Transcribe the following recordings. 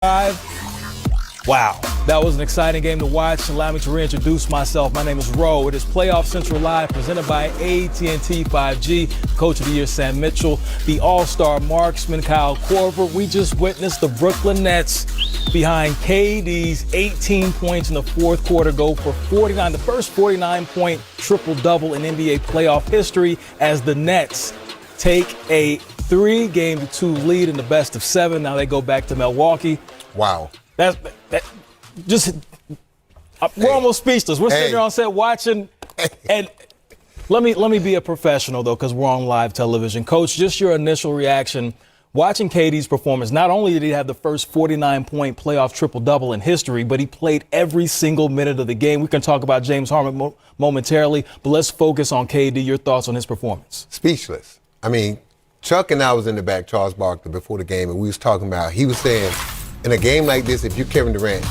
Wow, that was an exciting game to watch. Allow me to reintroduce myself. My name is Ro. It is Playoff Central Live presented by AT&T 5G. Coach of the Year, Sam Mitchell. The All-Star marksman, Kyle Korver. We just witnessed the Brooklyn Nets behind KD's 18 points in the fourth quarter go for 49, the first 49-point triple-double in NBA playoff history as the Nets take a 3-2 lead in the best of 7. Now they go back to Milwaukee. Wow. We're almost speechless. We're sitting there on set watching, and let me be a professional though, because we're on live television. Coach, just your initial reaction watching KD's performance. Not only did he have the first 49-point playoff triple-double in history, but he played every single minute of the game. We can talk about James Harden momentarily, but let's focus on KD. Your thoughts on his performance? Speechless. I mean, Chuck and I was in the back, Charles Barkley, before the game, and we was talking about, he was saying, in a game like this, if you're Kevin Durant,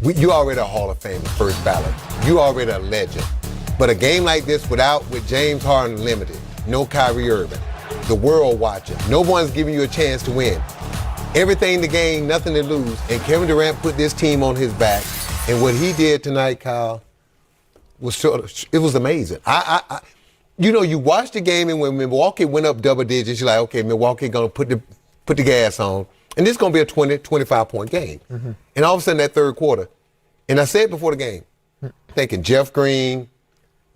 you already a Hall of Fame, first ballot. You already a legend. But a game like this with James Harden limited, no Kyrie Irving, the world watching, no one's giving you a chance to win. Everything to gain, nothing to lose. And Kevin Durant put this team on his back. And what he did tonight, Kyle, it was amazing. You watched the game, and when Milwaukee went up double digits, you're like, okay, Milwaukee gonna put the gas on. And this is going to be a 20, 25-point game. Mm-hmm. And all of a sudden, that third quarter, and I said before the game, thinking Jeff Green,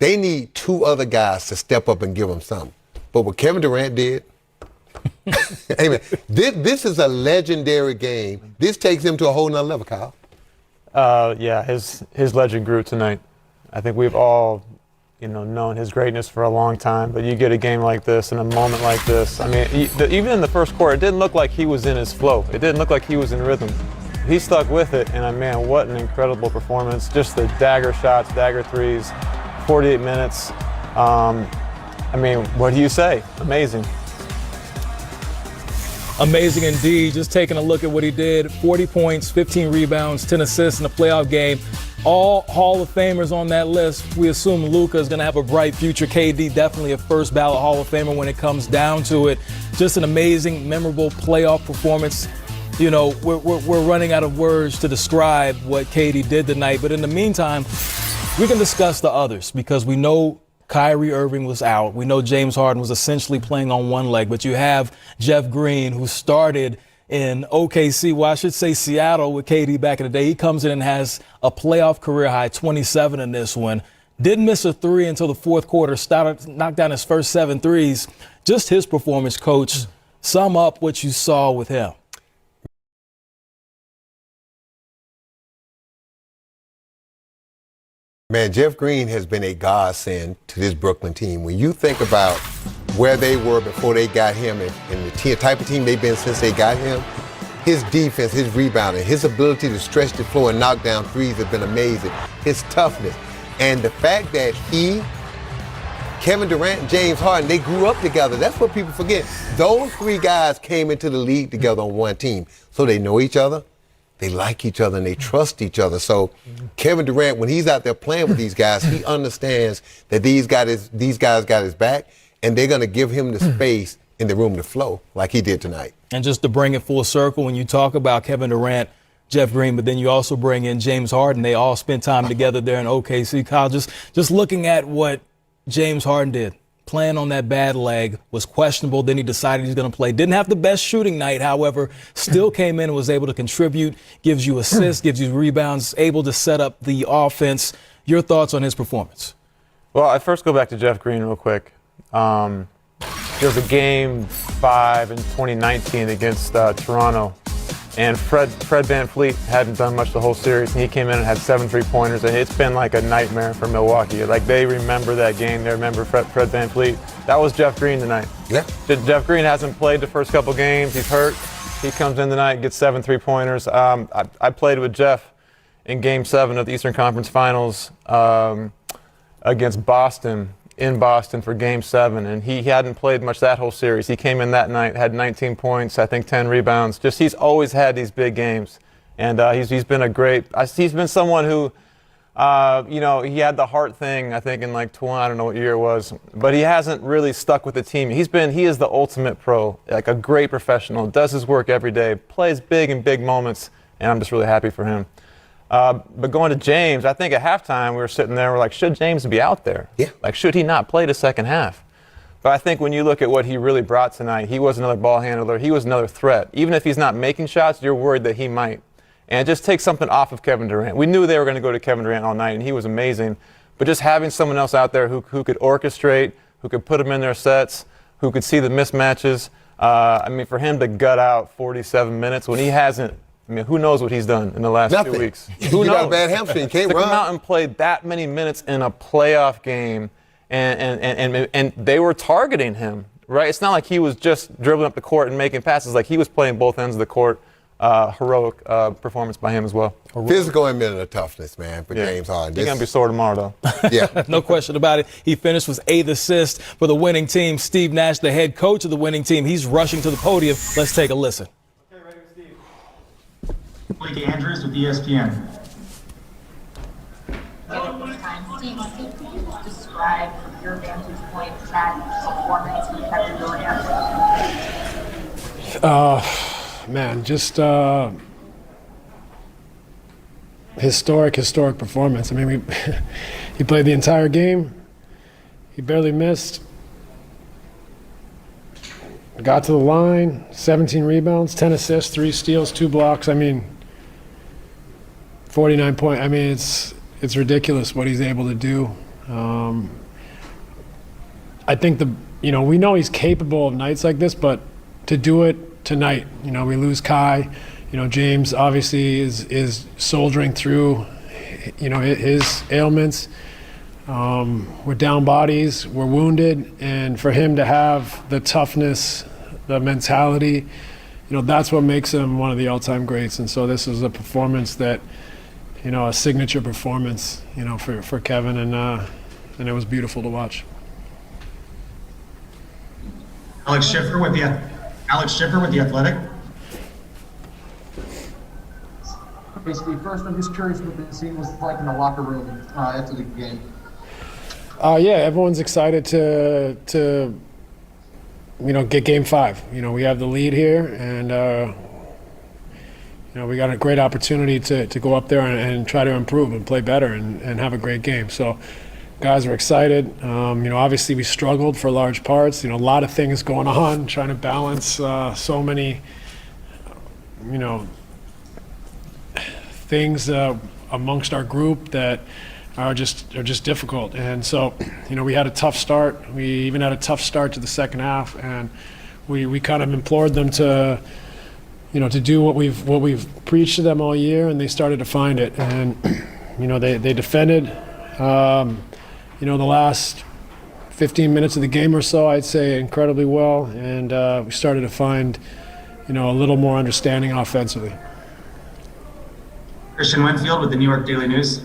they need two other guys to step up and give them something. But what Kevin Durant did, amen. This is a legendary game. This takes him to a whole nother level, Kyle. Yeah, his legend grew tonight. I think we've all known his greatness for a long time, but you get a game like this and a moment like this. I mean, even in the first quarter, it didn't look like he was in his flow. It didn't look like he was in rhythm. He stuck with it, and man, what an incredible performance. Just the dagger shots, dagger threes, 48 minutes. I mean, what do you say? Amazing. Amazing indeed. Just taking a look at what he did. 40 points, 15 rebounds, 10 assists in the playoff game. All Hall of Famers on that list. We assume Luka is going to have a bright future. KD definitely a first ballot Hall of Famer when it comes down to it. Just an amazing, memorable playoff performance. We're running out of words to describe what KD did tonight. But in the meantime, we can discuss the others because we know Kyrie Irving was out. We know James Harden was essentially playing on one leg. But you have Jeff Green, who started in OKC, well, I should say Seattle with KD back in the day. He comes in and has a playoff career high, 27 in this one. Didn't miss a three until the fourth quarter, knocked down his first 7 threes. Just his performance, Coach. Sum up what you saw with him. Man, Jeff Green has been a godsend to this Brooklyn team. When you think about where they were before they got him and the type of team they've been since they got him, his defense, his rebounding, his ability to stretch the floor and knock down threes have been amazing. His toughness. And the fact that Kevin Durant and James Harden, they grew up together. That's what people forget. Those 3 guys came into the league together on one team. So they know each other, they like each other, and they trust each other. So Kevin Durant, when he's out there playing with these guys, he understands that these guys got his back, and they're going to give him the space in the room to flow like he did tonight. And just to bring it full circle, when you talk about Kevin Durant, Jeff Green, but then you also bring in James Harden. They all spent time together there in OKC. Kyle, just looking at what James Harden did, playing on that bad leg, was questionable. Then he decided he's going to play. Didn't have the best shooting night, however, still came in and was able to contribute, gives you assists, gives you rebounds, able to set up the offense. Your thoughts on his performance? Well, I first go back to Jeff Green real quick. There was a game 5 in 2019 against Toronto, and Fred VanVleet hadn't done much the whole series, and he came in and had 7 3-pointers, and it's been like a nightmare for Milwaukee. Like, they remember that game. They remember Fred VanVleet. That was Jeff Green tonight. Yeah. Jeff Green hasn't played the first couple games. He's hurt. He comes in tonight and gets 7 3-pointers. I played with Jeff in Game 7 of the Eastern Conference Finals against Boston, in Boston for Game 7, and he hadn't played much that whole series. He came in that night, had 19 points, I think 10 rebounds. Just, he's always had these big games, and he's been he's been someone who, he had the heart thing, I think, in like I don't know what year it was, but he hasn't really stuck with the team. He is the ultimate pro, like a great professional, does his work every day, plays big in big moments, and I'm just really happy for him. But going to James, I think at halftime we were sitting there, we're like, should James be out there? Yeah. Like, should he not play the second half? But I think when you look at what he really brought tonight, he was another ball handler. He was another threat. Even if he's not making shots, you're worried that he might. And it just takes something off of Kevin Durant. We knew they were going to go to Kevin Durant all night, and he was amazing. But just having someone else out there who could orchestrate, who could put them in their sets, who could see the mismatches. I mean, for him to gut out 47 minutes when he hasn't, I mean, who knows what he's done in the last Nothing. 2 weeks? You got a bad hamstring, can't to run. come out and play that many minutes in a playoff game, and they were targeting him, right? It's not like he was just dribbling up the court and making passes. Like, he was playing both ends of the court. Heroic performance by him as well. Physical and mental toughness, man, for James Harden. He's going to be sore tomorrow, though. Yeah. No question about it. He finished with 8 assists for the winning team. Steve Nash, the head coach of the winning team, he's rushing to the podium. Let's take a listen. Okay, ready with Steve. Blake Andrews with ESPN. Steve, can you describe your vantage point that performance with Kevin Durant? Man, just historic performance. I mean, he played the entire game. He barely missed. Got to the line, 17 rebounds, 10 assists, 3 steals, 2 blocks. I mean, 49 points. I mean, it's ridiculous what he's able to do. I think we know he's capable of nights like this, but to do it tonight, we lose Kai. James obviously is soldiering through, his ailments. We're down bodies, we're wounded, and for him to have the toughness, the mentality, that's what makes him one of the all-time greats. And so this was a performance that, a signature performance, for Kevin, and it was beautiful to watch. Alex Schiffer with the Athletic. Hey, Steve, first, I'm just curious what the scene was like in the locker room after the game. Yeah, everyone's excited to get Game 5. We have the lead here, and we got a great opportunity to go up there and try to improve and play better and have a great game. So guys are excited. Obviously we struggled for large parts. A lot of things going on, trying to balance so many, things amongst our group that are just difficult. And so, we had a tough start. We even had a tough start to the second half, and we kind of implored them to do what we've preached to them all year, and they started to find it. And they defended. The last 15 minutes of the game or so, I'd say, incredibly well, and we started to find, a little more understanding offensively. Christian Winfield with the New York Daily News.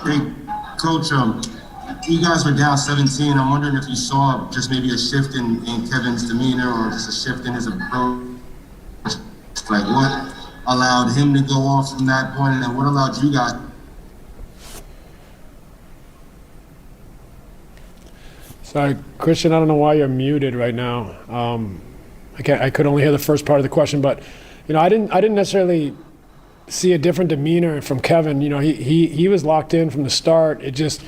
Hey, Coach, you guys were down 17. I'm wondering if you saw just maybe a shift in Kevin's demeanor or just a shift in his approach. Like, what allowed him to go off from that point, and what allowed you guys? Sorry, Christian, I don't know why you're muted right now. I could only hear the first part of the question, but I didn't necessarily see a different demeanor from Kevin. He was locked in from the start. It just,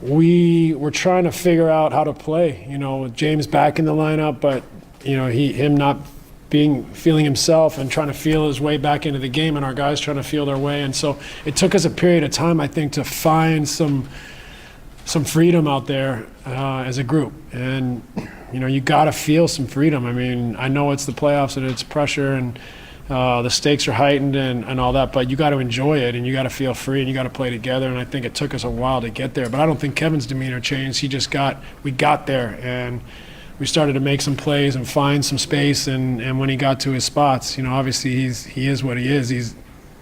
we were trying to figure out how to play. With James back in the lineup, but him not feeling himself and trying to feel his way back into the game, and our guys trying to feel their way. And so it took us a period of time, I think, to find some freedom out there as a group. And you got to feel some freedom. I mean, I know it's the playoffs and it's pressure and the stakes are heightened and all that, but you got to enjoy it, and you got to feel free, and you got to play together. And I think it took us a while to get there, but I don't think Kevin's demeanor changed. We got there, and we started to make some plays and find some space. And when he got to his spots, obviously he is what he is. He's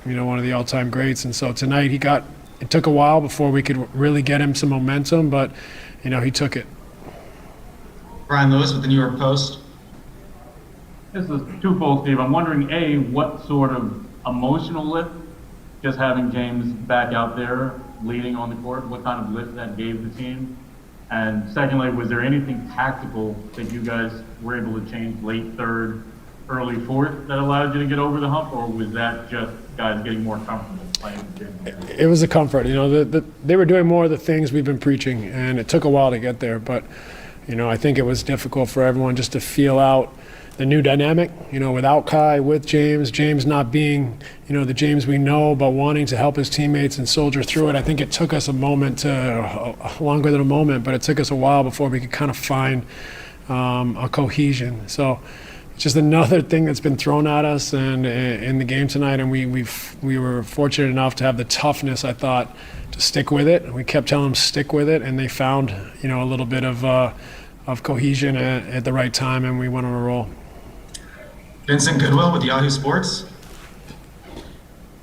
one of the all-time greats. And so tonight it took a while before we could really get him some momentum, but he took it. Brian Lewis with the New York Post. This is twofold, Steve. I'm wondering, A, what sort of emotional lift, just having James back out there leading on the court, what kind of lift that gave the team? And secondly, was there anything tactical that you guys were able to change late third early fourth that allowed you to get over the hump, or was that just guys getting more comfortable playing the game? It was a comfort. They were doing more of the things we've been preaching, and it took a while to get there. But, I think it was difficult for everyone just to feel out the new dynamic, without Kai, with James not being, the James we know, but wanting to help his teammates and soldier through it. I think it took us a moment longer than a moment, but it took us a while before we could kind of find a cohesion. So it's just another thing that's been thrown at us and in the game tonight, and we were fortunate enough to have the toughness, I thought, to stick with it. We kept telling them stick with it, and they found, a little bit of cohesion at the right time, and we went on a roll. Vincent Goodwill with Yahoo Sports.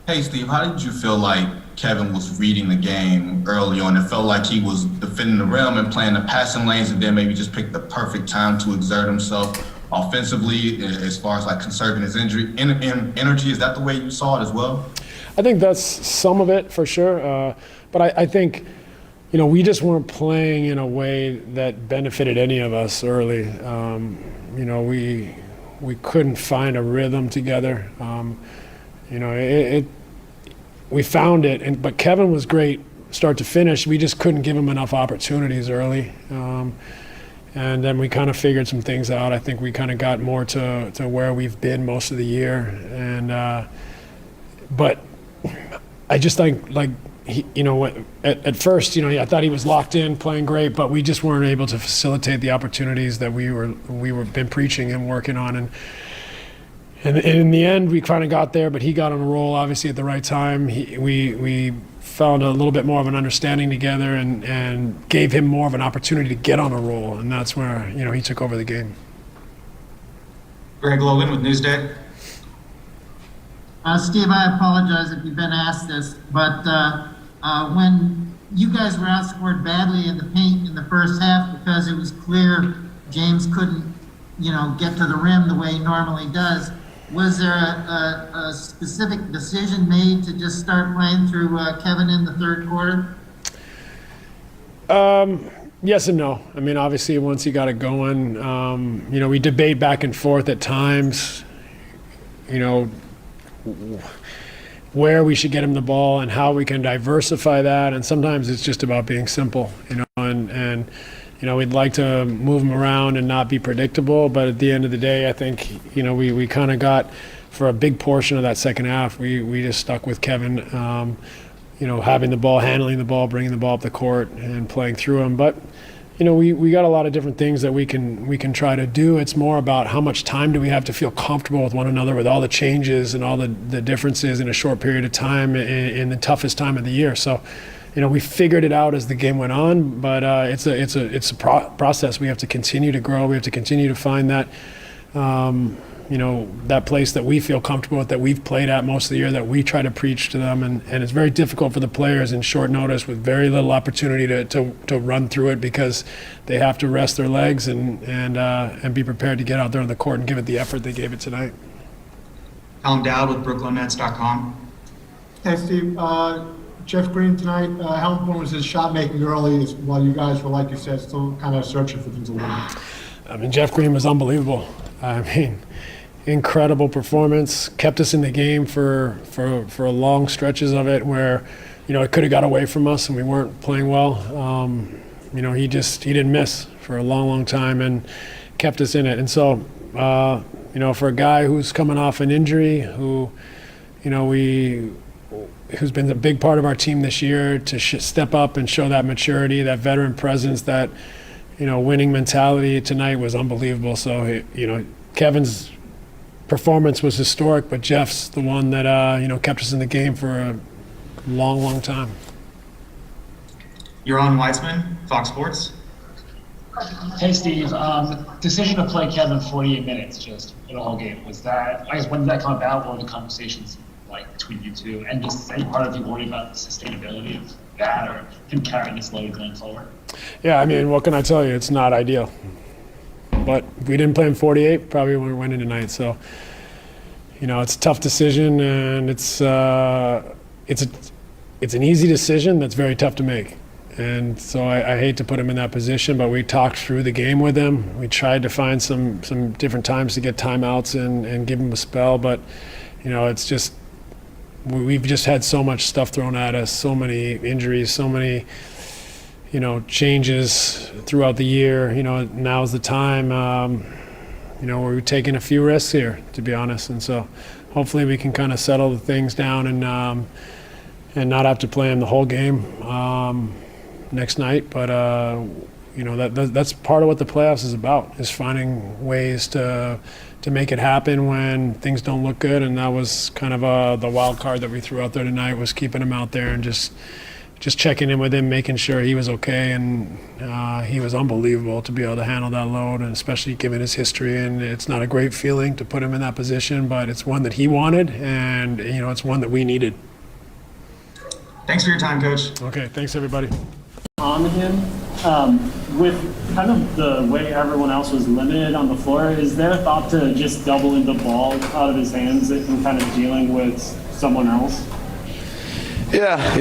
Hey, Steve, how did you feel like Kevin was reading the game early on? It felt like he was defending the rim and playing the passing lanes, and then maybe just picked the perfect time to exert himself offensively as far as like conserving his energy. Is that the way you saw it as well? I think that's some of it for sure. But I think, we just weren't playing in a way that benefited any of us early. We couldn't find a rhythm together. We found it, but Kevin was great start to finish. We just couldn't give him enough opportunities early. And then we kind of figured some things out. I think we kind of got more to where we've been most of the year. But I just think, at first, I thought he was locked in, playing great, but we just weren't able to facilitate the opportunities that we were been preaching and working on. And in the end, we kind of got there, but he got on a roll, obviously, at the right time. We found a little bit more of an understanding together and gave him more of an opportunity to get on a roll, and that's where, he took over the game. Greg Logan with Newsday. Steve, I apologize if you've been asked this, but when you guys were outscored badly in the paint in the first half because it was clear James couldn't, get to the rim the way he normally does, was there a specific decision made to just start playing through Kevin in the third quarter? Yes and no. I mean, obviously, once he got it going, we debate back and forth at times, where we should get him the ball and how we can diversify that. And sometimes it's just about being simple, and we'd like to move him around and not be predictable. But at the end of the day, I think, we kind of got, for a big portion of that second half, we just stuck with Kevin, having the ball, handling the ball, bringing the ball up the court and playing through him. But, we got a lot of different things that we can try to do. It's more about how much time do we have to feel comfortable with one another with all the changes and all the differences in a short period of time in the toughest time of the year. So, we figured it out as the game went on, but it's a process. We have to continue to grow. We have to continue to find that, that place that we feel comfortable with, that we've played at most of the year, that we try to preach to them. And it's very difficult for the players in short notice with very little opportunity to run through it, because they have to rest their legs and be prepared to get out there on the court and give it the effort they gave it tonight. Tom Dowd with BrooklynNets.com. Hey, Steve. Jeff Green tonight, how important was his shot making early while you guys were, like you said, still kind of searching for things a little bit? I mean, Jeff Green was unbelievable. I mean, incredible performance. Kept us in the game for long stretches of it where, it could have got away from us and we weren't playing well. He didn't miss for a long, long time and kept us in it. And so, for a guy who's coming off an injury, who's been a big part of our team this year, to step up and show that maturity, that veteran presence, that, winning mentality tonight was unbelievable. So, Kevin's performance was historic, but Jeff's the one that, kept us in the game for a long, long time. Yaron Weitzman, Fox Sports. Hey, Steve. Decision to play Kevin 48 minutes just in the whole game. Was that, I guess, when did that come about? What were the conversations like between you two? And just any part of you worried about the sustainability of that or him carrying this load going forward? Yeah, I mean, what can I tell you? It's not ideal. But if we didn't play him 48, probably wouldn't win tonight. So, it's a tough decision, and it's an easy decision that's very tough to make. And so I hate to put him in that position, but we talked through the game with him. We tried to find some different times to get timeouts and give him a spell, but it's just we've just had so much stuff thrown at us, so many injuries, so many changes throughout the year. Now's the time. We're taking a few risks here, to be honest, and so hopefully we can kind of settle the things down and not have to play him the whole game next night. But that's part of what the playoffs is about, is finding ways to make it happen when things don't look good. And that was kind of the wild card that we threw out there tonight, was keeping him out there and just checking in with him, making sure he was okay. And he was unbelievable to be able to handle that load, and especially given his history. And it's not a great feeling to put him in that position, but it's one that he wanted, and it's one that we needed. Thanks for your time, Coach. Okay, thanks everybody. On him, with kind of the way everyone else was limited on the floor, is there a thought to just doubling the ball out of his hands and kind of dealing with someone else? Yeah,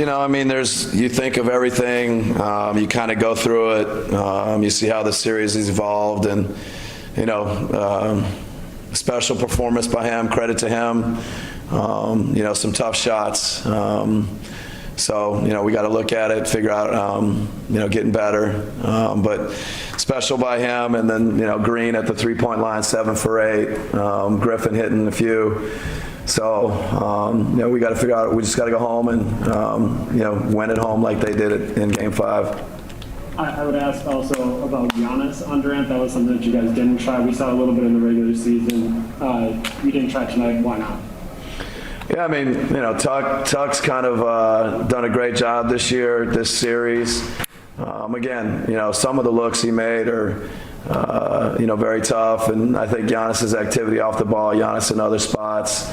you think of everything, you kind of go through it, you see how the series has evolved, and, special performance by him, credit to him, some tough shots. So, we got to look at it, figure out, getting better. But special by him, and then, Green at the three-point line, 7 for 8, Griffin hitting a few. So, we got to figure out, we just got to go home and, win at home like they did it in Game 5. I would ask also about Giannis on Durant. That was something that you guys didn't try. We saw a little bit in the regular season. You didn't try tonight. Why not? Yeah, Tuck's kind of done a great job this year, this series. Again, some of the looks he made are, very tough, and I think Giannis's activity off the ball, Giannis in other spots,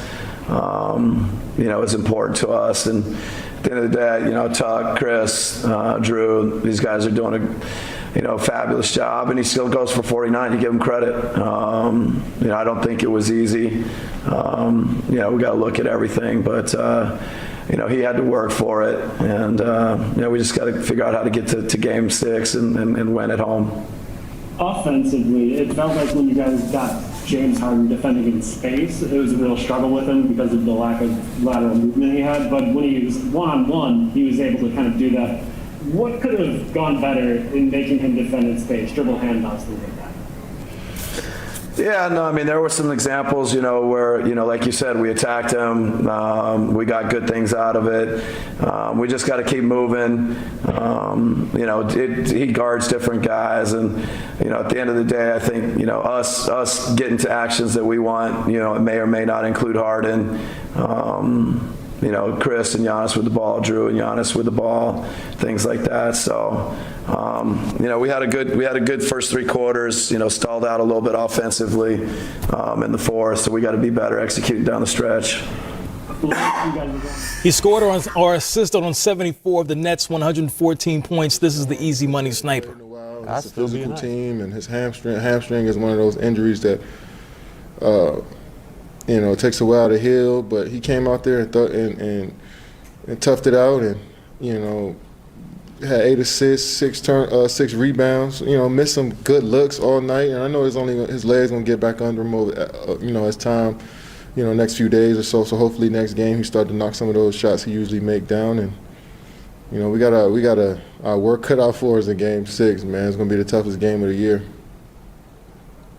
is important to us. And at the end of the day, Tuck, Chris, Drew, these guys are doing a fabulous job, and he still goes for 49. You give him credit. I don't think it was easy. We got to look at everything, but he had to work for it, and we just got to figure out how to get to Game 6 and win at home. Offensively, it felt like when you guys got James Harden defending in space, it was a real struggle with him because of the lack of lateral movement he had. But when he was one-on-one, he was able to kind of do that. What could have gone better in making him defend in space, dribble handoffs, things like that? Yeah, no, there were some examples, where, like you said, we attacked him. We got good things out of it. We just got to keep moving. He guards different guys. And, at the end of the day, I think, us getting to actions that we want, it may or may not include Harden. Chris and Giannis with the ball, Drew and Giannis with the ball, things like that. So, we had a good first 3 quarters. Stalled out a little bit offensively in the fourth. So we got to be better executing down the stretch. He scored or assisted on 74 of the Nets' 114 points. This is the easy money sniper. It's a physical team, and his hamstring is one of those injuries that. It takes a while to heal, but he came out there and toughed it out, and had 8 assists, 6 rebounds. Missed some good looks all night, and I know his legs gonna get back under him over, as time, next few days or so. So hopefully next game he start to knock some of those shots he usually make down, and we got our work cut out for us in Game 6, man. It's gonna be the toughest game of the year.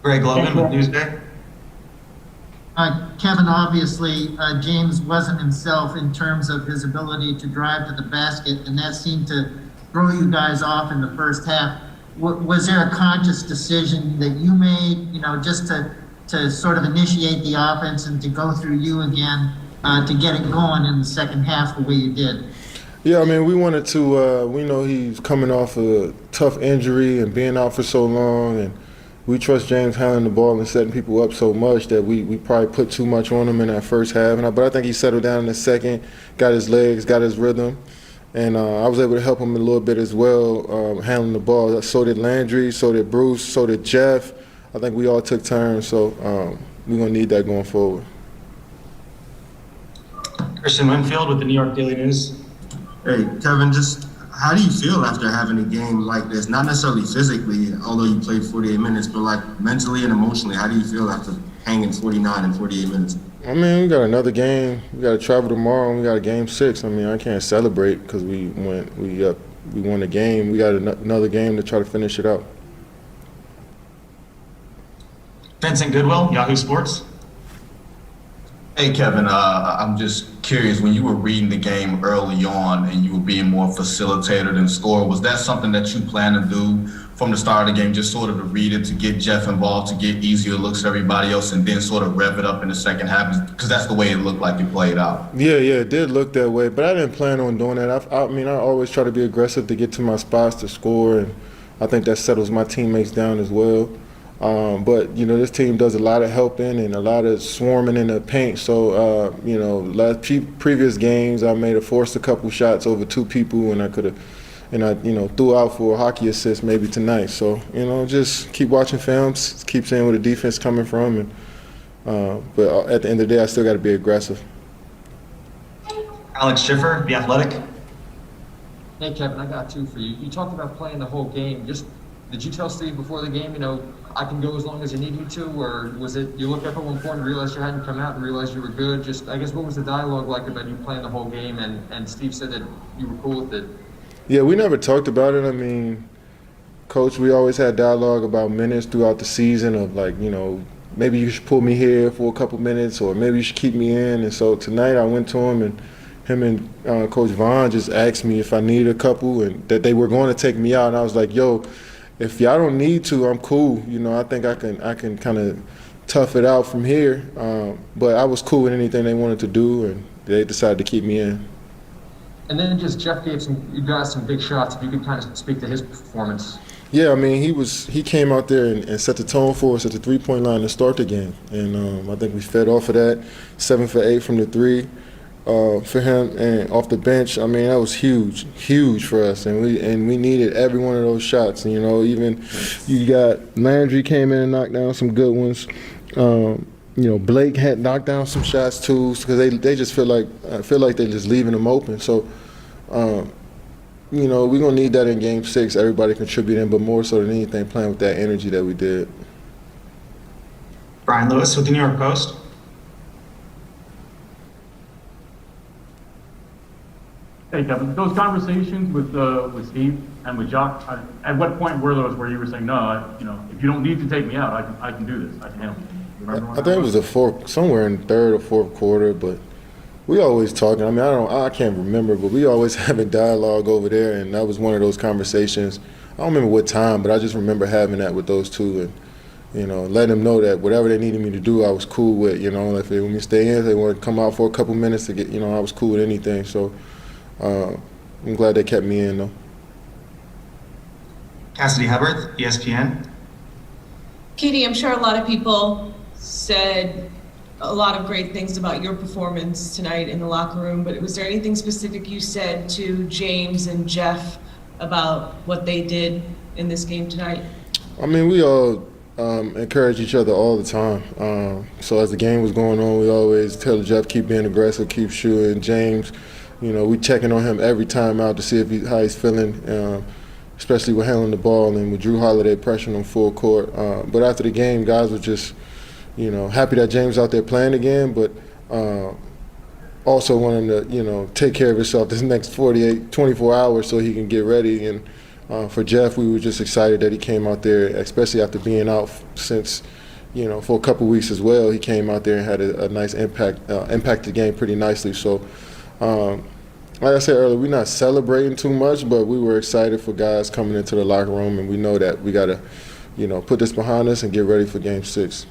Greg Logan with Newsday. Kevin, obviously, James wasn't himself in terms of his ability to drive to the basket, and that seemed to throw you guys off in the first half. Was there a conscious decision that you made, just to sort of initiate the offense and to go through you again to get it going in the second half the way you did? Yeah, we wanted to, we know he's coming off a tough injury and being out for so long, and we trust James handling the ball and setting people up so much that we probably put too much on him in that first half. But I think he settled down in the second, got his legs, got his rhythm. And I was able to help him a little bit as well, handling the ball. So did Landry, so did Bruce, so did Jeff. I think we all took turns, so we're going to need that going forward. Christian Winfield with the New York Daily News. Hey, Kevin, just how do you feel after having a game like this? Not necessarily physically, although you played 48 minutes, but like mentally and emotionally, how do you feel after hanging 49 and 48 minutes? I mean, we got another game. We got to travel tomorrow, and we got a game 6. I mean, I can't celebrate because we won the game. We got another game to try to finish it out. Vincent Goodwill, Yahoo Sports. Hey, Kevin, I'm just curious, when you were reading the game early on and you were being more facilitator than scorer, was that something that you plan to do from the start of the game, just sort of to read it, to get Jeff involved, to get easier looks to everybody else, and then sort of rev it up in the second half? Because that's the way it looked like it played out. Yeah, it did look that way, but I didn't plan on doing that. I mean, I always try to be aggressive to get to my spots to score, and I think that settles my teammates down as well. But, this team does a lot of helping and a lot of swarming in the paint. So, previous games, I may have forced a couple shots over 2 people, and I threw out for a hockey assist maybe tonight. So, just keep watching films, keep seeing where the defense coming from. But at the end of the day, I still got to be aggressive. Alex Schiffer, The Athletic. Hey, Kevin, I got 2 for you. You talked about playing the whole game. Did you tell Steve before the game, I can go as long as you need me to, or was it you looked up at one point and realized you hadn't come out and realized you were good? Just, I guess, what was the dialogue like about you playing the whole game, and Steve said that you were cool with it? Yeah, we never talked about it. I mean, Coach, we always had dialogue about minutes throughout the season of maybe you should pull me here for a couple minutes, or maybe you should keep me in. And so tonight I went to him, and him and Coach Vaughn just asked me if I needed a couple and that they were going to take me out. And I was like, yo, if y'all don't need to, I'm cool. I think I can kind of tough it out from here. But I was cool with anything they wanted to do, and they decided to keep me in. And then just Jeff gave you guys some big shots. If you could kind of speak to his performance. Yeah, I mean, he came out there and set the tone for us at the 3-point line to start the game. And I think we fed off of that, 7 for 8 from the 3 for him, and off the bench. I mean, that was huge for us. And we needed every one of those shots. And, even you got Landry came in and knocked down some good ones. Blake had knocked down some shots too, because they just feel like they're just leaving them open. So, we're gonna need that in Game 6. Everybody contributing, but more so than anything, playing with that energy that we did. Brian Lewis with the New York Post. Hey, Kevin, those conversations with Steve and with Jock, at what point were those where you were saying, no, if you don't need to take me out, I can do this, I can handle it? I think it was somewhere in the 3rd or 4th quarter, but we always talking. I mean, I can't remember, but we always having dialogue over there, and that was one of those conversations. I don't remember what time, but I just remember having that with those two, and letting them know that whatever they needed me to do, I was cool with. If they want me to stay in, if they want to come out for a couple minutes to get, I was cool with anything. So I'm glad they kept me in, though. Cassidy Hubbard, ESPN. Katie, I'm sure a lot of people said a lot of great things about your performance tonight in the locker room, but was there anything specific you said to James and Jeff about what they did in this game tonight? I mean, we all encourage each other all the time. So as the game was going on, we always tell Jeff, keep being aggressive, keep shooting. James, we checking on him every time out to see how he's feeling, especially with handling the ball, and with Drew Holiday pressuring him full court. But after the game, guys were just, happy that James out there playing again, but also wanting to, take care of himself this next 24 hours so he can get ready. And for Jeff, we were just excited that he came out there, especially after being out since, for a couple weeks as well. He came out there and had a nice impact, impacted the game pretty nicely. So, like I said earlier, we're not celebrating too much, but we were excited for guys coming into the locker room, and we know that we got to, put this behind us and get ready for Game 6.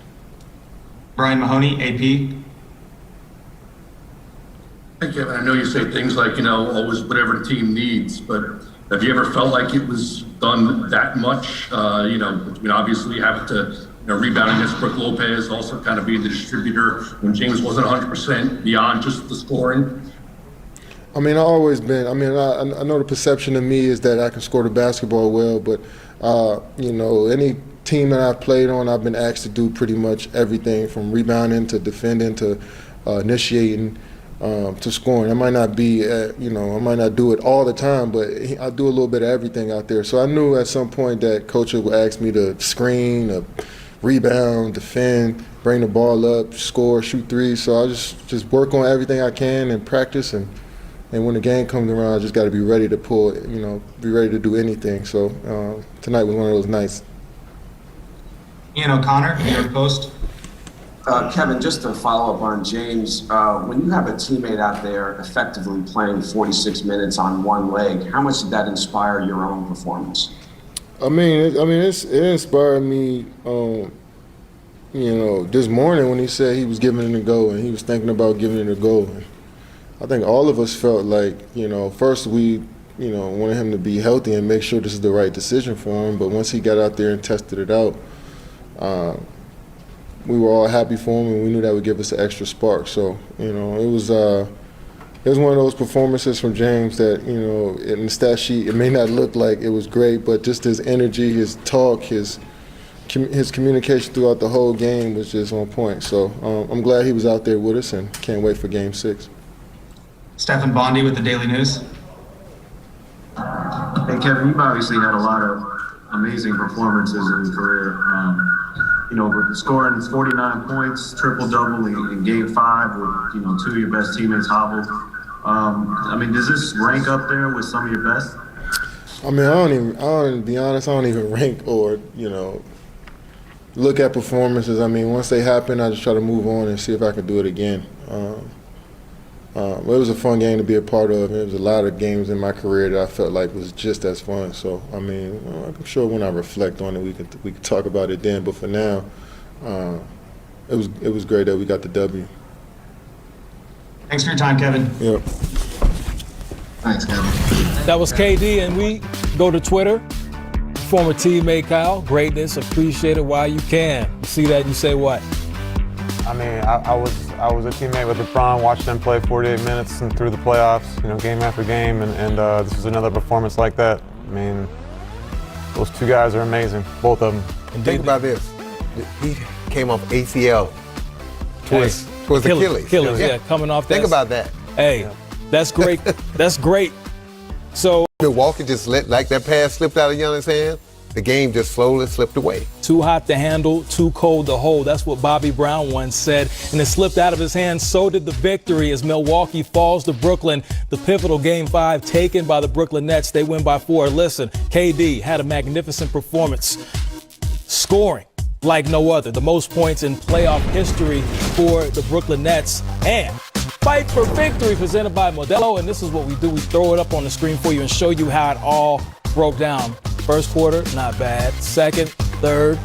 Brian Mahoney, AP. Hey, Kevin, I know you say things like, always whatever the team needs, but have you ever felt like it was done that much? Between obviously having to rebound against Brook Lopez, also kind of being the distributor when James wasn't 100% beyond just the scoring? I mean, I've always been. I mean, I know the perception of me is that I can score the basketball well, but, any team that I've played on, I've been asked to do pretty much everything from rebounding to defending to initiating. to scoring. I might not be, I might not do it all the time, but I do a little bit of everything out there. So I knew at some point that coach would ask me to screen, rebound, defend, bring the ball up, score, shoot threes. So I just work on everything I can and practice, and when the game comes around, I just got to be ready to pull, be ready to do anything. So tonight was one of those nights. Ian O'Connor, New York Post. Kevin, just to follow up on James, when you have a teammate out there effectively playing 46 minutes on one leg, how much did that inspire your own performance? It inspired me, this morning when he said he was giving it a go and he was thinking about giving it a go. And I think all of us felt like, first we, wanted him to be healthy and make sure this is the right decision for him. But once he got out there and tested it out, we were all happy for him, and we knew that would give us an extra spark. So, it was one of those performances from James that, in the stat sheet, it may not look like it was great, but just his energy, his talk, his communication throughout the whole game was just on point. So I'm glad he was out there with us, and can't wait for Game 6. Stephen Bondi with the Daily News. Hey, Kevin, you've obviously had a lot of amazing performances in your career. With scoring 49 points, triple-double in Game 5 with, 2 of your best teammates hobbled. Does this rank up there with some of your best? I don't be honest, I don't even rank or, look at performances. Once they happen, I just try to move on and see if I can do it again. It was a fun game to be a part of. There was a lot of games in my career that I felt like was just as fun. So, I'm sure when I reflect on it, we could talk about it then. But for now, it was great that we got the W. Thanks for your time, Kevin. Yep. Thanks, Kevin. That was KD, and we go to Twitter. Former teammate Kyle, greatness, appreciate it while you can. You see that, you say what? I was a teammate with LeBron, watched him play 48 minutes and through the playoffs, game after game, and this is another performance like that. Those two guys are amazing, both of them. And think about this. He came off ACL towards Achilles. Yeah, coming off that. Think about that. Hey, that's great. That's great. So Milwaukee just let that pass slipped out of Giannis' hand. The game just slowly slipped away. Too hot to handle, too cold to hold. That's what Bobby Brown once said. And it slipped out of his hands. So did the victory as Milwaukee falls to Brooklyn. The pivotal Game 5 taken by the Brooklyn Nets. They win by 4. Listen, KD had a magnificent performance, scoring like no other. The most points in playoff history for the Brooklyn Nets. And fight for victory presented by Modelo. And this is what we do. We throw it up on the screen for you and show you how it all broke down. First quarter, not bad. Second, third,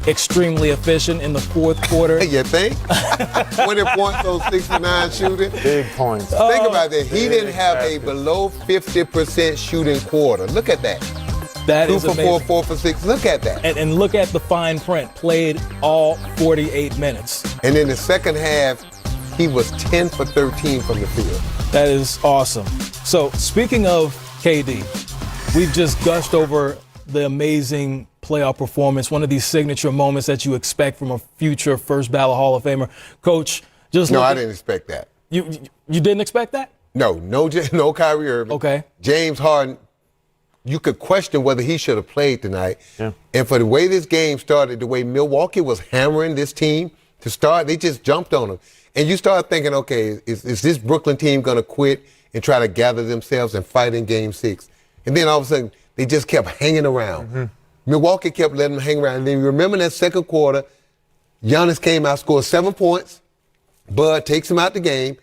extremely efficient in the fourth quarter. You think? 20 points on 69 shooting. Big points. Think about that. He didn't have a below 50% shooting quarter. Look at that. That 2 is for amazing. 4, 4 for 6. Look at that. And look at the fine print. Played all 48 minutes. And in the second half, he was 10 for 13 from the field. That is awesome. So speaking of KD, we've just gushed over the amazing playoff performance, one of these signature moments that you expect from a future first ballot Hall of Famer. Coach, I didn't expect that. You didn't expect that? No Kyrie Irving. Okay. James Harden, you could question whether he should have played tonight. Yeah. And for the way this game started, the way Milwaukee was hammering this team to start, they just jumped on them. And you start thinking, okay, is this Brooklyn team going to quit and try to gather themselves and fight in Game 6? And then all of a sudden, they just kept hanging around. Mm-hmm. Milwaukee kept letting them hang around. And then you remember that second quarter, Giannis came out, scored 7 points. Bud takes him out the game.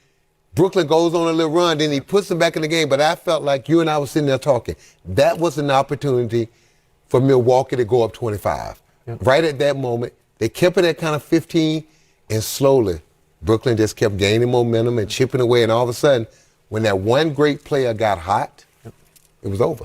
Brooklyn goes on a little run, then he puts them back in the game. But I felt like you and I were sitting there talking. That was an opportunity for Milwaukee to go up 25. Yep. Right at that moment, they kept it at kind of 15, and slowly, Brooklyn just kept gaining momentum and chipping away. And all of a sudden, when that one great player got hot, it was over.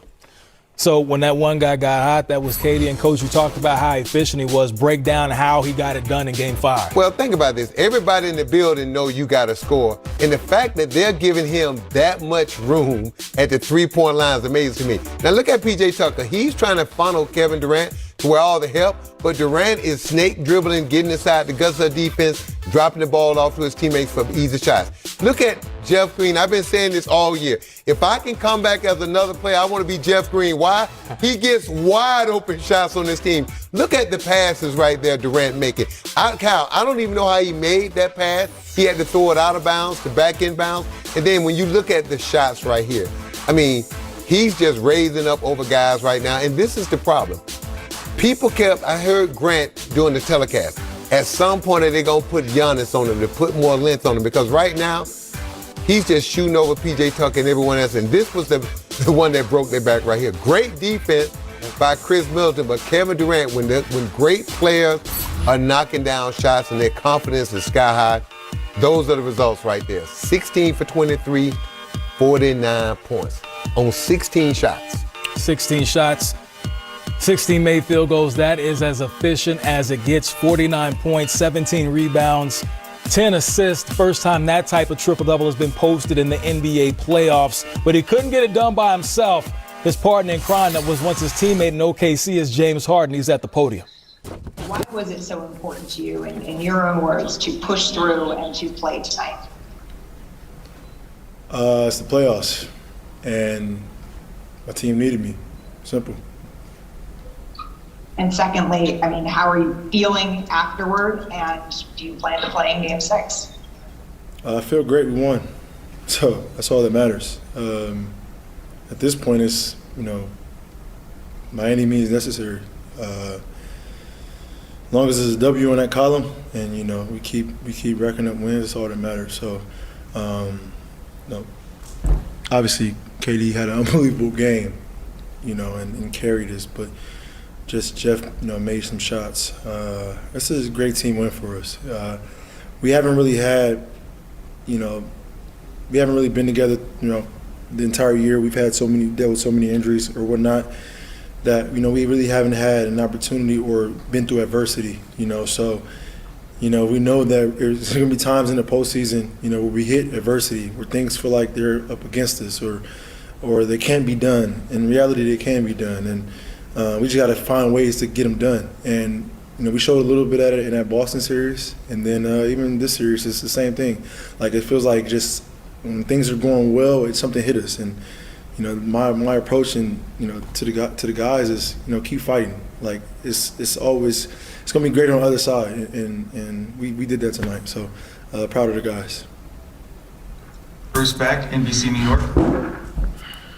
So when that one guy got hot, that was KD. And Coach, you talked about how efficient he was. Break down how he got it done in Game 5. Well, think about this. Everybody in the building know you got to score. And the fact that they're giving him that much room at the three-point line is amazing to me. Now look at P.J. Tucker. He's trying to funnel Kevin Durant to where all the help, but Durant is snake dribbling, getting inside the guts of the defense, dropping the ball off to his teammates for easy shots. Look at Jeff Green. I've been saying this all year. If I can come back as another player, I want to be Jeff Green. Why? He gets wide open shots on this team. Look at the passes right there Durant making. Kyle, I don't even know how he made that pass. He had to throw it out of bounds to back in bounds. And then when you look at the shots right here, I mean, he's just raising up over guys right now. And this is the problem. I heard Grant doing the telecast. At some point, they're going to put Giannis on him to put more length on him because right now, he's just shooting over P.J. Tucker and everyone else. And this was the one that broke their back right here. Great defense by Chris Middleton, but Kevin Durant, when great players are knocking down shots and their confidence is sky high, those are the results right there. 16 for 23, 49 points on 16 shots. 16 shots. 16 made field goals. That is as efficient as it gets. 49 points, 17 rebounds, 10 assists. First time that type of triple-double has been posted in the NBA playoffs. But he couldn't get it done by himself. His partner in crime that was once his teammate in OKC is James Harden. He's at the podium. Why was it so important to you, in your own words, to push through and to play tonight? It's the playoffs. And my team needed me. Simple. And secondly, I mean, how are you feeling afterward, and do you plan to play in Game 6? I feel great. We won. So that's all that matters. At this point, it's, by any means necessary. As long as there's a W on that column and, we keep racking up wins, that's all that matters. So, obviously, KD had an unbelievable game, and carried us, but just Jeff, made some shots. This is a great team win for us. We haven't really had, we haven't really been together, the entire year. We've had dealt with so many injuries or whatnot that, we really haven't had an opportunity or been through adversity, So, we know that there's going to be times in the postseason, where we hit adversity, where things feel like they're up against us or they can't be done. In reality, they can be done. And we just got to find ways to get them done. And, we showed a little bit at it in that Boston series. And then even this series, it's the same thing. Like, it feels like just when things are going well, something hit us. And, my approach and, to the guys is, keep fighting. Like, it's always, it's going to be great on the other side. And we did that tonight. So proud of the guys. Bruce Beck, NBC New York.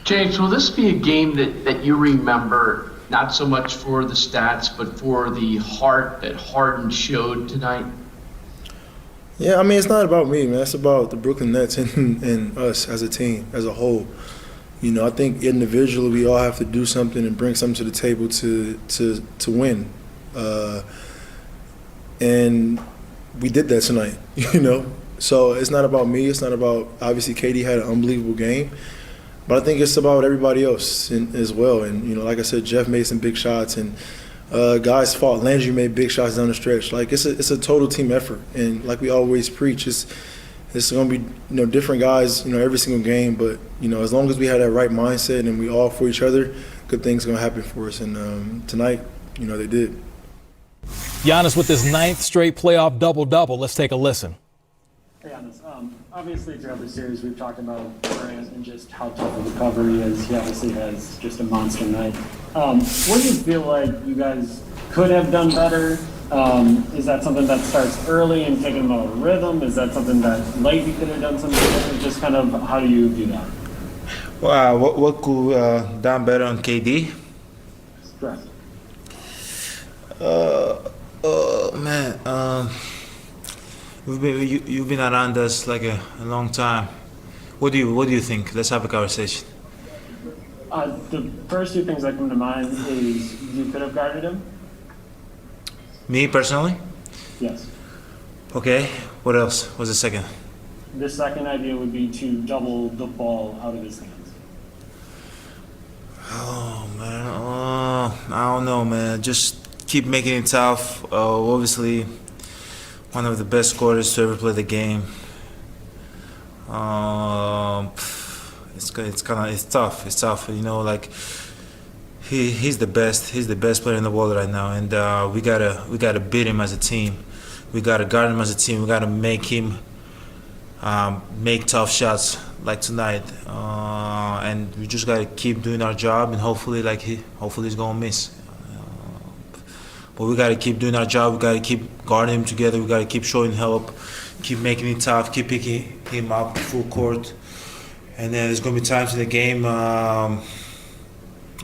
James, will this be a game that you remember, not so much for the stats, but for the heart that Harden showed tonight? Yeah, I mean, it's not about me, man. It's about the Brooklyn Nets and us as a team, as a whole. I think individually we all have to do something and bring something to the table to win. And we did that tonight, So it's not about me. It's not about, obviously, KD had an unbelievable game. But I think it's about everybody else as well. And, like I said, Jeff made some big shots. And guys fought. Landry made big shots down the stretch. Like, it's a total team effort. And like we always preach, it's going to be, different guys, every single game. But, as long as we have that right mindset and we all for each other, good things are going to happen for us. And tonight, they did. Giannis with his 9th straight playoff double-double. Let's take a listen. Hey, Giannis, obviously throughout the series we've talked about Durant and just how tough of a recovery he is. He obviously has just a monster night. What do you feel like you guys could have done better? Is that something that starts early and taking them out of rhythm? Is that something that late you could have done something different? Just kind of how do you view that? Well, what could done better on KD? Correct. Man, you've been around us like a long time. What do you think? Let's have a conversation. The first two things that come to mind is you could have guarded him. Me personally? Yes. Okay. What else? What's the second? The second idea would be to double the ball out of his hands. Oh man, I don't know, man. Just keep making it tough. Obviously, one of the best scorers to ever play the game. It's tough. Like he's the best. He's the best player in the world right now, and we gotta beat him as a team. We gotta guard him as a team. We gotta make him make tough shots like tonight, and we just gotta keep doing our job, and hopefully he's gonna miss. But we gotta keep doing our job. We gotta keep guarding him together. We gotta keep showing help, keep making it tough, keep picking him up full court. And then there's gonna be times in the game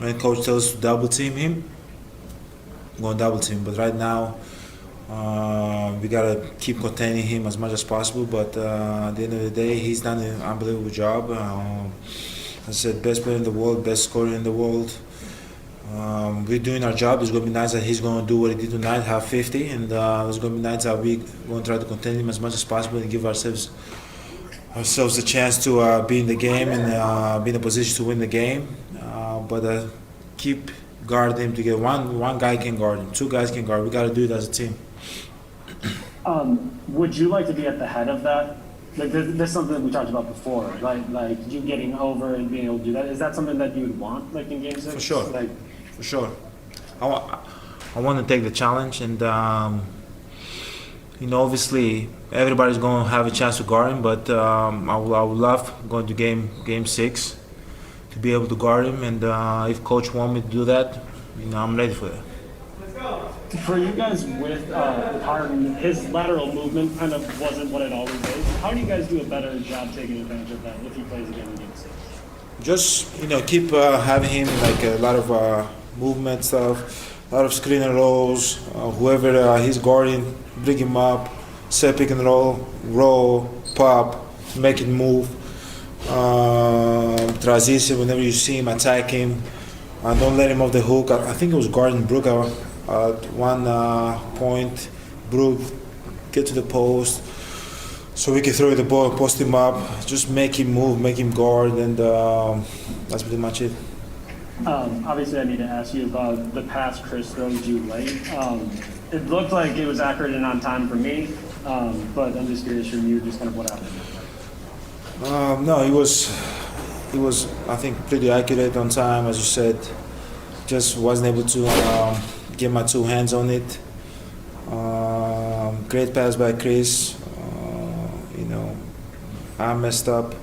when coach tells us to double team him, I'm gonna double team. But right now, we gotta keep containing him as much as possible. But at the end of the day, he's done an unbelievable job. As I said, best player in the world, best scorer in the world. We're doing our job. It's gonna be nice that he's gonna do what he did tonight, have 50, and it's gonna be nice that we're gonna try to contain him as much as possible and give ourselves a chance to be in the game and be in a position to win the game. But keep guarding him together. One guy can guard him, two guys can guard. We got to do it as a team. Would you like to be at the head of that? Like, there's something that we talked about before, right? Like you getting over and being able to do that. Is that something that you would want, like in Game 6? For sure. For sure. I want to take the challenge, and obviously everybody's going to have a chance to guard him, but I would love going to game 6 to be able to guard him, and if coach wants me to do that, I'm ready for that. For you guys with Harden, his lateral movement kind of wasn't what it always is. How do you guys do a better job taking advantage of that if he plays again in Game 6? Just keep having him like a lot of movement stuff, a lot of screen and rolls. Whoever he's guarding, bring him up, set pick and roll, pop, make it move. Transition whenever you see him, attack him. Don't let him off the hook. I think it was guarding Brook at one point. Brook get to the post so we can throw the ball, post him up, just make him move, make him guard, and that's pretty much it. Obviously, I need to ask you about the pass Chris throws you late. It looked like it was accurate and on time for me, but I'm just curious from you, just kind of what happened. No, he was, I think, pretty accurate on time, as you said. Just wasn't able to get my two hands on it. Great pass by Chris. I messed up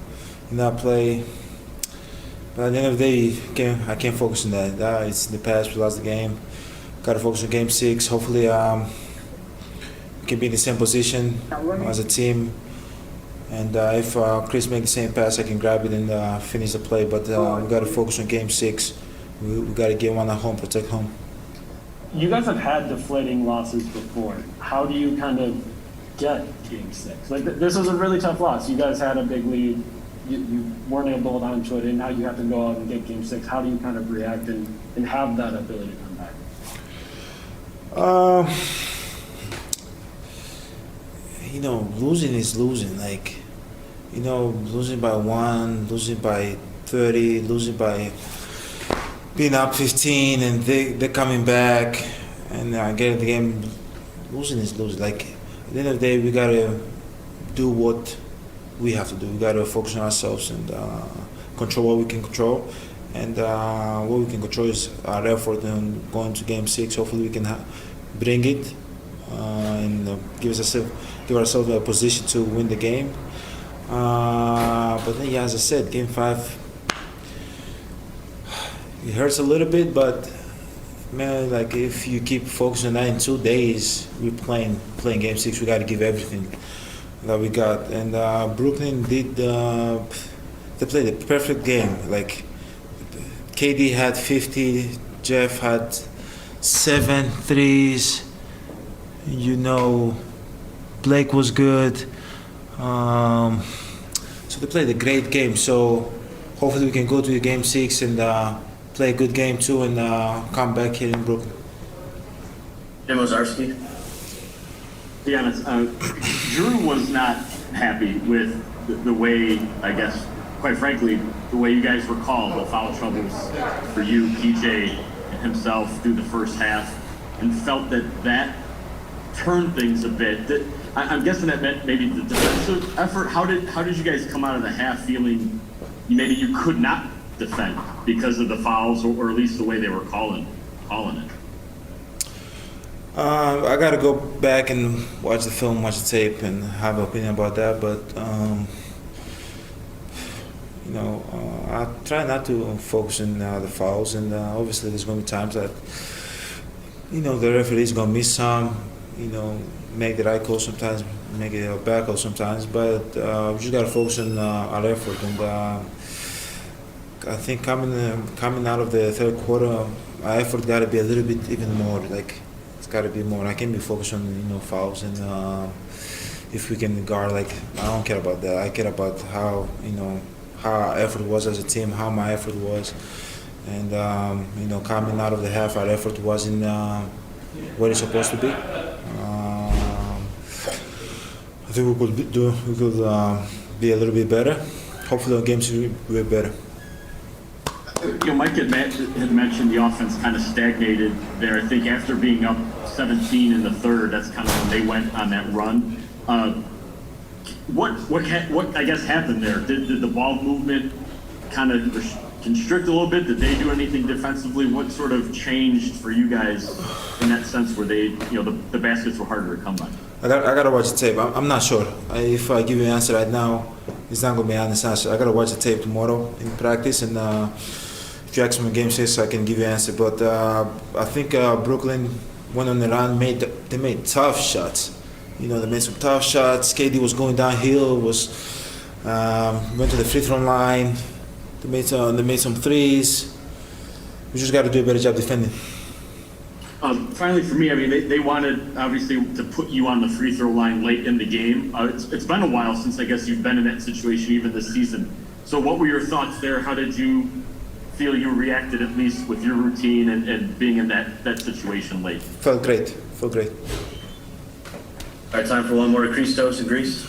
in that play. But at the end of the day, I can't focus on that. It's in the past, we lost the game. Got to focus on Game 6. Hopefully, we can be in the same position as a team. And if Chris makes the same pass, I can grab it and finish the play. But we got to focus on Game 6. We got to get one at home, protect home. You guys have had deflating losses before. How do you kind of get Game 6? Like this was a really tough loss. You guys had a big lead. You weren't able to hold on to it, and now you have to go out and get Game 6. How do you kind of react and have that ability to come back? Losing is losing. Losing by 1, losing by 30, losing by being up 15, and they're coming back and getting the game. Losing is losing. At the end of the day, we gotta do what we have to do. We gotta focus on ourselves and control what we can control. And what we can control is our effort and going to Game 6. Hopefully, we can bring it and give ourselves a position to win the game. But then, as I said, Game 5, it hurts a little bit, but man, if you keep focusing on that in 2 days, we're playing Game 6. We got to give everything that we got. And Brooklyn did they played a perfect game. KD had 50, Jeff had 7 threes. Blake was good. So they played a great game. So hopefully we can go to the Game 6 and play a good game too and come back here in Brooklyn. Jim Ozarski. Giannis, Drew was not happy with the way, I guess, quite frankly, the way you guys were called, the foul troubles for you, PJ, and himself through the first half, and felt that turned things a bit. I'm guessing that meant maybe the defensive effort. How did you guys come out of the half feeling maybe you could not defend because of the fouls, or at least the way they were calling it? I got to go back and watch the film, watch the tape, and have an opinion about that. But I try not to focus on the fouls, and obviously there's going to be times that the referee is going to miss some, make the right call sometimes, make it a bad call sometimes. But we just got to focus on our effort, and I think coming out of the third quarter, our effort got to be a little bit even more like. Got to be more. I can't be focused on fouls, and if we can guard, I don't care about that. I care about how how our effort was as a team, how my effort was, and coming out of the half, our effort wasn't what it's supposed to be. I think we could be a little bit better. Hopefully, the games will be better. Mike had mentioned the offense kind of stagnated there. I think after being up 17 in the third, that's kind of when they went on that run. What I guess happened there? Did the ball movement kind of constrict a little bit? Did they do anything defensively? What sort of changed for you guys in that sense where they, the baskets were harder to come by? I gotta watch the tape. I'm not sure. If I give you an answer right now, it's not gonna be an honest answer. I gotta watch the tape tomorrow in practice, and if you ask me game 6, I can give you an answer. But I think Brooklyn went on the run. They made tough shots. They made some tough shots. KD was going downhill. Went to the free throw line. They made some threes. We just got to do a better job defending. Finally, for me, I mean, they wanted, obviously, to put you on the free throw line late in the game. It's been a while since, I guess, you've been in that situation, even this season. So what were your thoughts there? How did you feel you reacted, at least with your routine and being in that situation late? Felt great. All right, time for one more. Christos in Greece.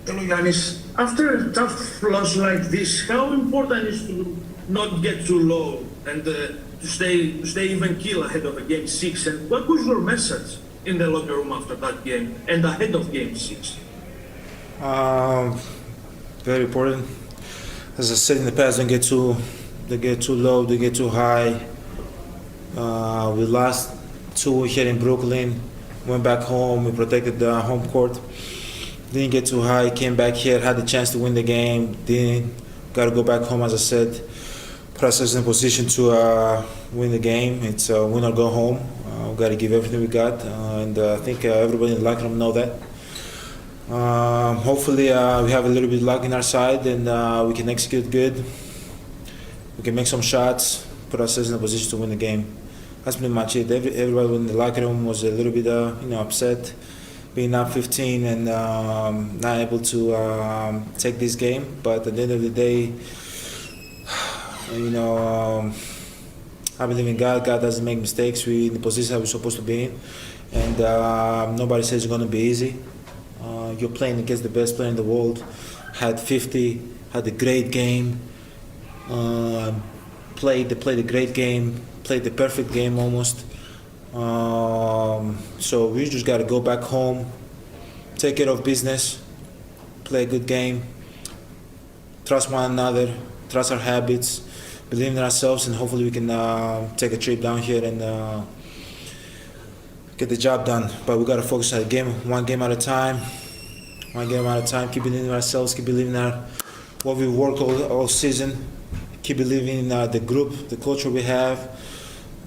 Hello, Giannis. After a tough loss like this, how important is to not get too low and to stay even keel ahead of a game 6? And what was your message in the locker room after that game and ahead of game 6? Very important. As I said in the past, they get too low, they get too high. We lost 2 here in Brooklyn, went back home, we protected the home court. Didn't get too high, came back here, had the chance to win the game, didn't. Got to go back home, as I said. Put ourselves in a position to win the game. It's win or go home. We got to give everything we got, and I think everybody in the locker room know that. Hopefully we have a little bit of luck in our side, and we can execute good. We can make some shots, put ourselves in a position to win the game. That's pretty much it. Everybody in the locker room was a little bit upset, being up 15 and not able to take this game. But at the end of the day, I believe in God. God doesn't make mistakes. We're in the position that we're supposed to be in, and nobody says it's going to be easy. You're playing against the best player in the world. Had 50, had a great game. Played a great game. Played the perfect game almost. So we just got to go back home, take care of business, play a good game, trust one another, trust our habits, believe in ourselves, and hopefully we can take a trip down here and get the job done. But we got to focus on the game, one game at a time. Keep believing in ourselves, keep believing in what we worked all season, keep believing in the group, the culture we have.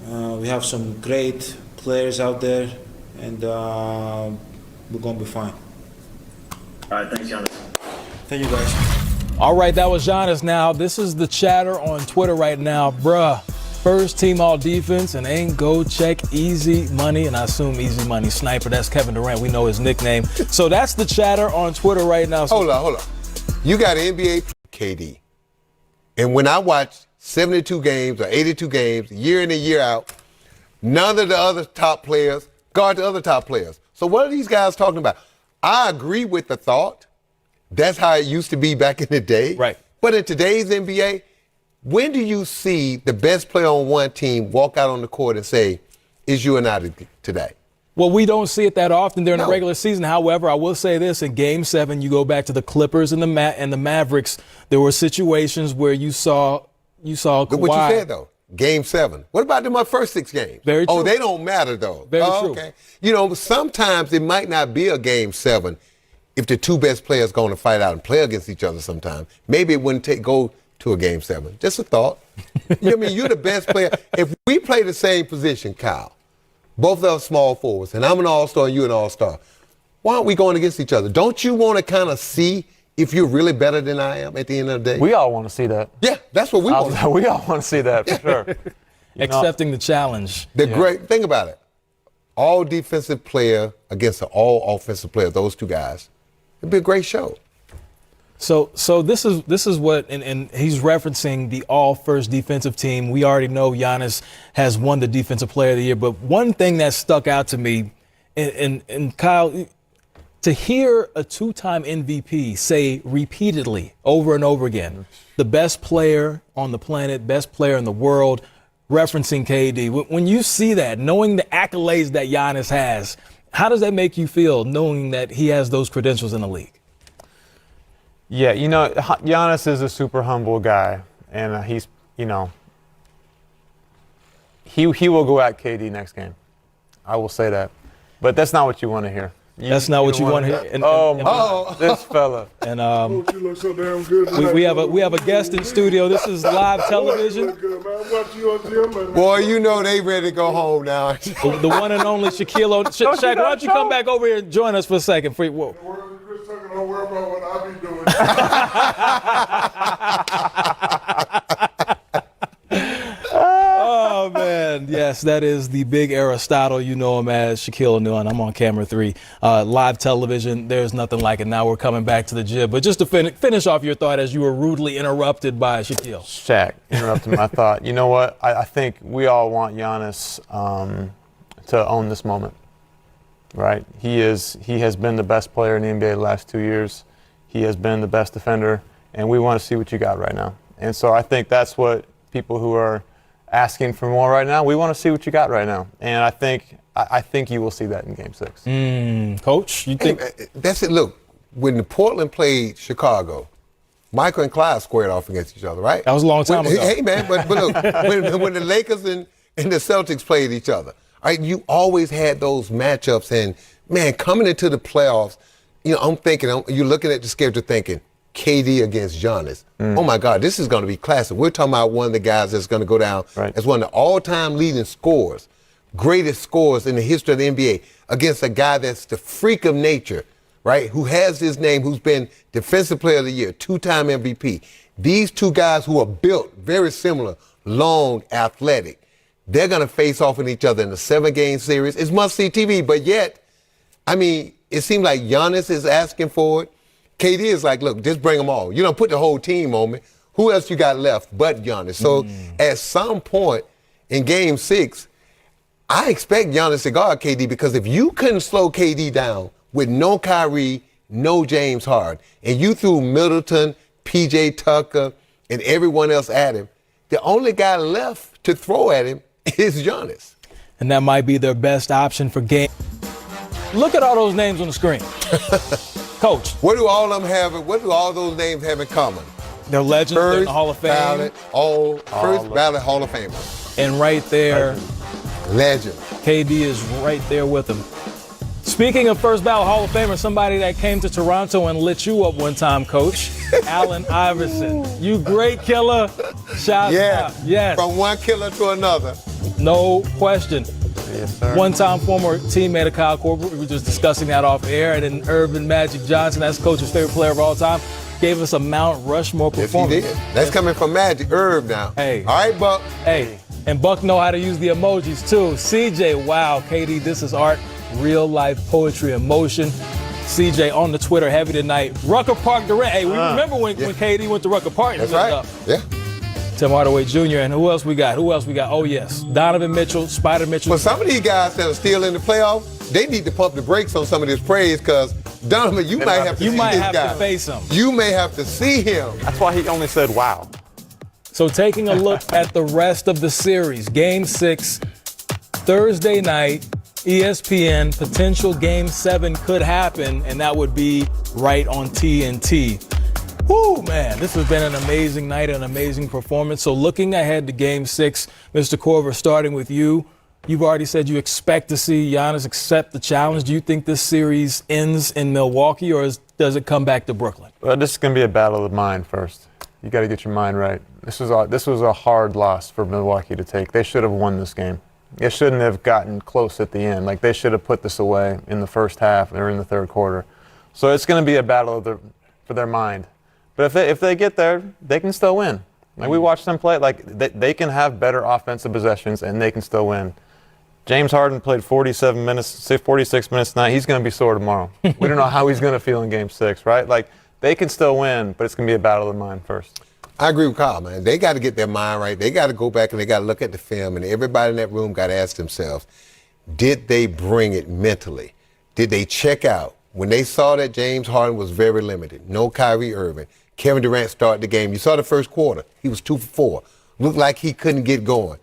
We have some great players out there, and we're going to be fine. All right, thanks, Giannis. Thank you, guys. All right, that was Giannis. Now, this is the chatter on Twitter right now. Bruh, first team all defense and ain't go check Easy Money, and I assume Easy Money Sniper. That's Kevin Durant. We know his nickname. So that's the chatter on Twitter right now. Hold on. You got an NBA KD. And when I watch 72 games or 82 games, year in and year out, none of the other top players guard the other top players. So what are these guys talking about? I agree with the thought. That's how it used to be back in the day. Right. But in today's NBA, when do you see the best player on one team walk out on the court and say, is you and I today? Well, we don't see it that often during the regular season. However, I will say this: in Game 7, you go back to the Clippers and the Mavericks. There were situations where you saw Kawhi. Look what you said though. Game 7. What about my first 6 games? Very true. Oh, they don't matter though. Very true. Okay. You know, sometimes it might not be a Game 7 if the two best players going to fight out and play against each other. Sometimes maybe it wouldn't go to a Game 7. Just a thought. You know what I mean? You're the best player. If we play the same position, Kyle, both of us small forwards, and I'm an all-star and you're an all-star, why aren't we going against each other? Don't you want to kind of see if you're really better than I am at the end of the day? We all want to see that. Yeah, that's what we want. We all want to see that, for sure. Accepting the challenge. The great thing about it, all defensive player against an all offensive player, those two guys, it'd be a great show. So this is what, and he's referencing the all first defensive team. We already know Giannis has won the Defensive Player of the Year, but one thing that stuck out to me, and Kyle, to hear a 2-time MVP say repeatedly over and over again, the best player on the planet, best player in the world, referencing KD. When you see that, knowing the accolades that Giannis has, how does that make you feel knowing that he has those credentials in the league? Yeah, you know, Giannis is a super humble guy, and he's, you know, he will go at KD next game. I will say that. But that's not what you want to hear. That's not what you want to hear. This fella. And you look so damn good. we have a guest in studio. This is live television. Boy, you know they ready to go home now. The one and only Shaquille O'Neal. Shaq, why don't you come back over here and join us for a second? Whoa. Don't worry about what I be doing. Oh, man. Yes, that is the big Aristotle. You know him as Shaquille O'Neal, and I'm on camera 3. Live television, there's nothing like it. Now we're coming back to the gym. But just to finish off your thought as you were rudely interrupted by Shaquille. Shaq interrupted my thought. You know what? I think we all want Giannis to own this moment. Right? He has been the best player in the NBA the last 2 years. He has been the best defender, and we want to see what you got right now. And so I think that's what people who are asking for more right now, we want to see what you got right now. And I think you will see that in Game 6. Coach, you think? That's it. Look, when Portland played Chicago, Michael and Clyde squared off against each other, right? That was a long time ago. Hey, man, but look, when the Lakers and the Celtics played each other, right, you always had those matchups. And, man, coming into the playoffs, you know, I'm thinking, you're looking at the schedule thinking, KD against Giannis. Oh, my God, this is going to be classic. We're talking about one of the guys that's going to go down as one of the all-time leading scorers, greatest scorers in the history of the NBA, against a guy that's the freak of nature, right, who has his name, who's been Defensive Player of the Year, 2-time MVP. These two guys who are built very similar, long, athletic, they're going to face off with each other in a 7-game series. It's must-see TV, but yet, I mean, it seems like Giannis is asking for it. KD is like, look, just bring them all. You don't put the whole team on me. Who else you got left but Giannis? So at some point in Game 6, I expect Giannis to guard KD, because if you couldn't slow KD down with no Kyrie, no James Harden, and you threw Middleton, PJ Tucker, and everyone else at him, the only guy left to throw at him is Giannis. And that might be their best option for game. Look at all those names on the screen. Coach. What do all of them have? What do all those names have in common? They're legends. They're in the Hall of Fame. First ballot Hall of Famer. And right there, legend. KD is right there with him. Speaking of first ballot Hall of Famer, somebody that came to Toronto and lit you up one time, Coach, Allen Iverson. You great killer. Shout out. Yes. From one killer to another. No question. Yes, sir. One-time former teammate of Kyle Korver. We were just discussing that off air. And then Irvin Magic Johnson, that's Coach's favorite player of all time, gave us a Mount Rushmore performance. Yes, he did. That's coming from Magic. Irv now. Hey. All right, Buck. Hey. And Buck know how to use the emojis, too. CJ, wow, KD, this is art. Real life poetry in motion. CJ on the Twitter heavy tonight. Rucker Park Durant. Hey, we remember when KD went to Rucker Park. That's right. Yeah. Tim Hardaway Jr. And who else we got? Oh, yes. Donovan Mitchell, Spider Mitchell. But some of these guys that are still in the playoffs, they need to pump the brakes on some of this praise, because Donovan, you might have to see this guy. You might have to face him. You may have to see him. That's why he only said wow. So taking a look at the rest of the series, Game 6, Thursday night ESPN, potential Game 7 could happen, and that would be right on TNT. Woo, man, this has been an amazing night, an amazing performance. So looking ahead to Game 6, Mr. Korver, starting with you, you've already said you expect to see Giannis accept the challenge. Do you think this series ends in Milwaukee, or does it come back to Brooklyn? Well, this is going to be a battle of the mind first. You got to get your mind right. This was a hard loss for Milwaukee to take. They should have won this game. It shouldn't have gotten close at the end. Like, they should have put this away in the first half or in the third quarter. So it's going to be a battle for their mind. But if they get there, they can still win. Like, we watched them play. Like, they can have better offensive possessions, and they can still win. James Harden played 46 minutes tonight. He's going to be sore tomorrow. We don't know how he's going to feel in Game 6, right? Like, they can still win, but it's going to be a battle of the mind first. I agree with Kyle, man. They got to get their mind right. They got to go back and they got to look at the film, and everybody in that room got to ask themselves, did they bring it mentally? Did they check out? When they saw that James Harden was very limited, no Kyrie Irving, Kevin Durant started the game. You saw the first quarter. He was 2 for 4. Looked like he couldn't get going.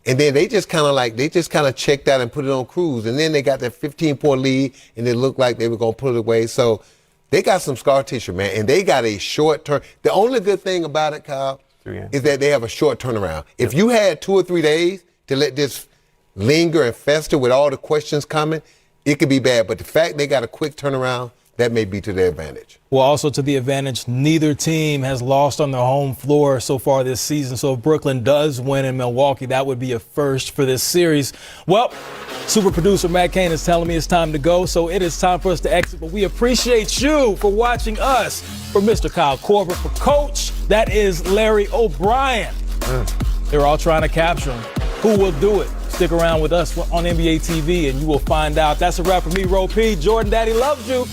And then they just kind of checked out and put it on cruise. And then they got that 15-point lead, and it looked like they were going to put it away. So they got some scar tissue, man, and they got a short turn. The only good thing about it, Kyle, is that they have a short turnaround. If you had 2 or 3 days to let this linger and fester with all the questions coming, it could be bad. But the fact they got a quick turnaround, that may be to their advantage. Well, also to the advantage, neither team has lost on their home floor so far this season. So if Brooklyn does win in Milwaukee, that would be a first for this series. Well, super producer Matt Cain is telling me it's time to go, so it is time for us to exit. But we appreciate you for watching us. For Mr. Kyle Korver, for Coach, that is Larry O'Brien. They're all trying to capture him. Who will do it? Stick around with us on NBA TV and you will find out. That's a wrap for me, Ro P. Jordan Daddy loves you.